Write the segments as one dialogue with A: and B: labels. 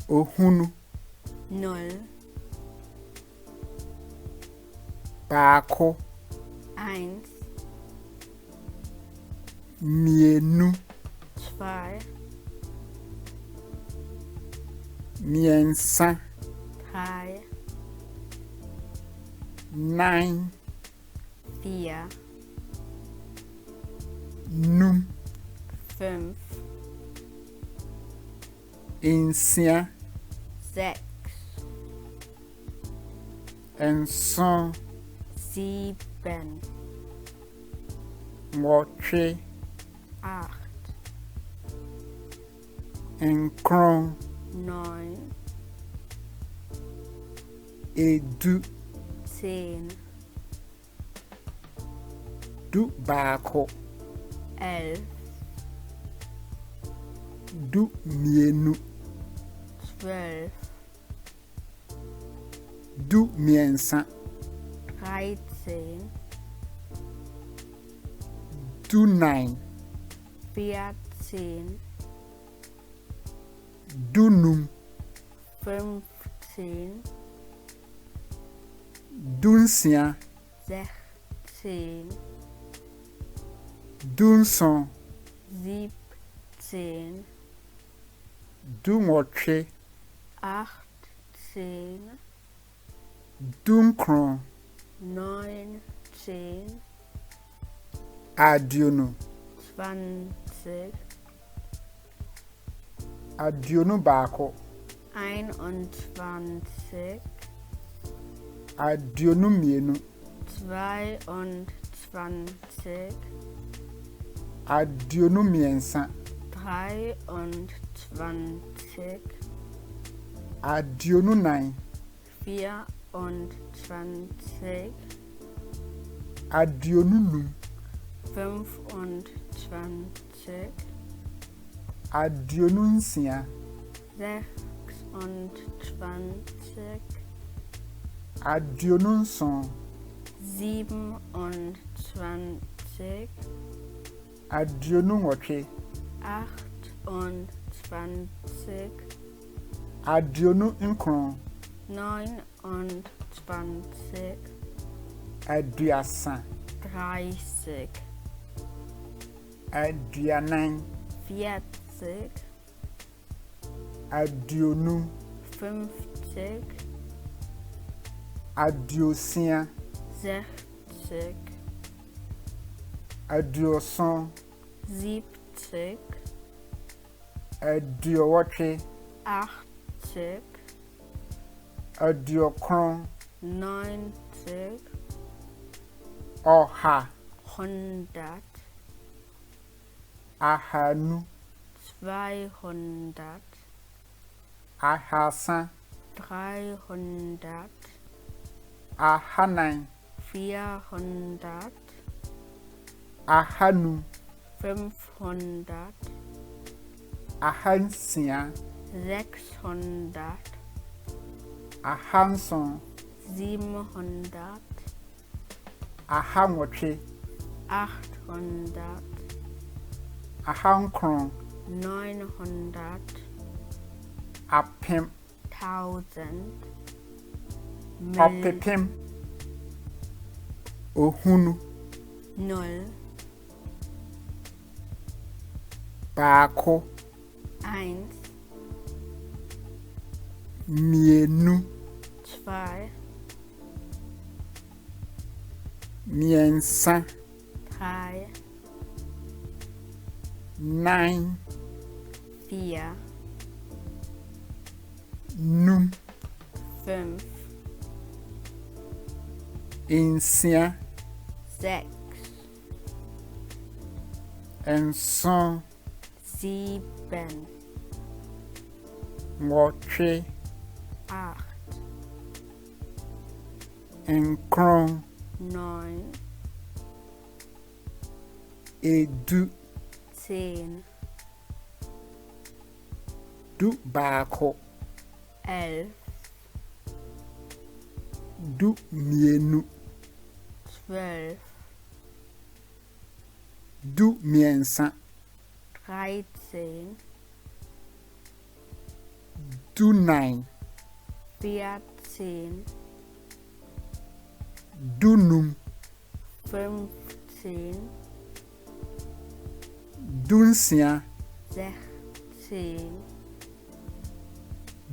A: Ohunu.
B: 0,
A: Baako.
B: 1,
A: Mienu.
B: 2,
A: Miensa.
B: 3,
A: 9.
B: 4,
A: Num.
B: 5,
A: Insia.
B: 6,
A: Enson.
B: 7,
A: Nwɔtwe.
B: 8,
A: Nkron.
B: 9,
A: Edu.
B: 10,
A: Du baako.
B: 11,
A: Du mienu.
B: 12,
A: Du miensa.
B: 13,
A: Du 9.
B: 14,
A: Du num.
B: 15,
A: Du nsia.
B: 16,
A: Du nson.
B: 17,
A: Du nwɔtwe.
B: 18,
A: Du nkron.
B: 19,
A: Aduonu.
B: 20,
A: Aduonu baako.
B: 21,
A: Aduonu mienu.
B: 22,
A: Aduonu miensa.
B: 23,
A: Aduonu 9.
B: 24,
A: Aduonu num.
B: 25,
A: Aduonu nsia.
B: 26,
A: Aduonu nson.
B: 27,
A: Aduonu nwɔtwe.
B: 28,
A: Aduonu nkron.
B: 29,
A: Aduasa.
B: 30,
A: Aduanan.
B: 40,
A: Aduonu.
B: 50,
A: Aduosia.
B: 60,
A: Aduoson.
B: 70,
A: Aduowɔtwe.
B: 80,
A: Aduokron.
B: 90,
A: Ɔha.
B: 100,
A: Ahanu.
B: 200,
A: Ahasa.
B: 300,
A: Ahanan.
B: 400,
A: Ahanu.
B: 500,
A: Ahansia.
B: 600,
A: Ahanson.
B: 700,
A: Ahanwɔtwe.
B: 800,
A: Ahankron.
B: 900,
A: Apem.
B: 1000,
A: Ɔpepem. Ohunu.
B: 0,
A: Baako.
B: 1,
A: Mienu.
B: 2,
A: Miensa.
B: 3,
A: 9.
B: 4,
A: Num.
B: 5,
A: Nsia.
B: 6,
A: Nson.
B: 7,
A: Nwɔtwe.
B: 8,
A: Nkron.
B: 9,
A: Edu.
B: 10,
A: Du baako.
B: 11,
A: Du mienu.
B: 12,
A: Du miensa.
B: 13,
A: Dunai.
B: 14,
A: Dunum.
B: 15,
A: Dunsia.
B: 16,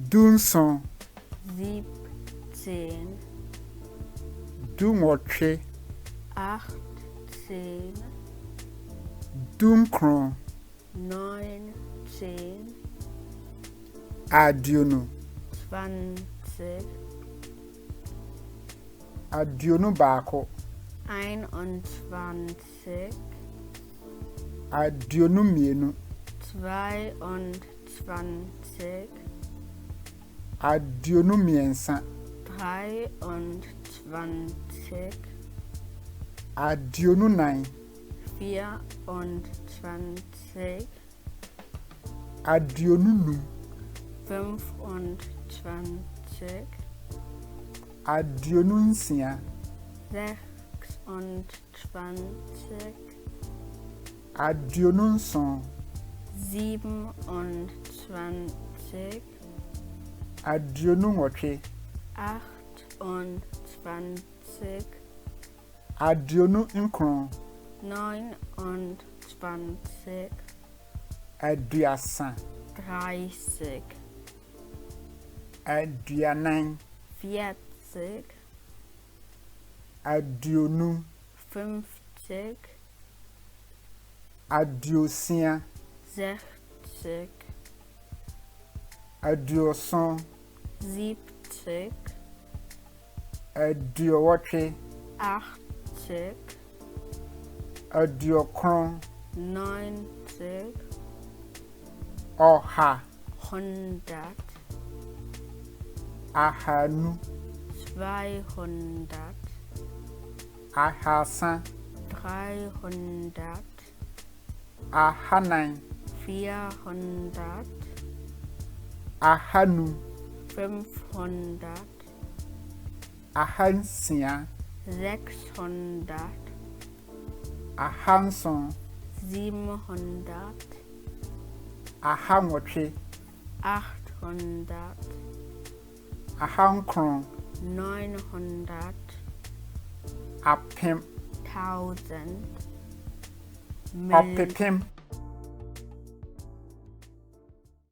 A: Dunson.
B: 17,
A: Dunwɔtwe.
B: 18,
A: Dunkron.
B: 19,
A: Aduonu.
B: 20,
A: Aduonu baako.
B: 21,
A: Aduonu mmienu.
B: 22,
A: Aduonu mmiɛnsa.
B: 23,
A: Aduonu nan.
B: 24,
A: Aduonu num.
B: 25,
A: Aduonu nsia.
B: 26,
A: Aduonu nson.
B: 27,
A: Aduonu nwɔtwe.
B: 28,
A: Aduonu nkron.
B: 29,
A: Aduasa.
B: 30,
A: Aduanan.
B: 40,
A: Aduonu.
B: 50,
A: Aduosia.
B: 60,
A: Aduoson.
B: 70,
A: Aduowɔtwe.
B: 80,
A: Aduokron.
B: 90,
A: Ɔha.
B: 100,
A: Ahanu.
B: 200,
A: Ahasa.
B: 300,
A: Ahanan.
B: 400,
A: Ahanu.
B: 500,
A: Ahansia.
B: 600,
A: Ahanson.
B: 700,
A: Ahanwɔtwe.
B: 800,
A: Ahankron.
B: 900,
A: Apem.
B: 1000,
A: Ɔpepem.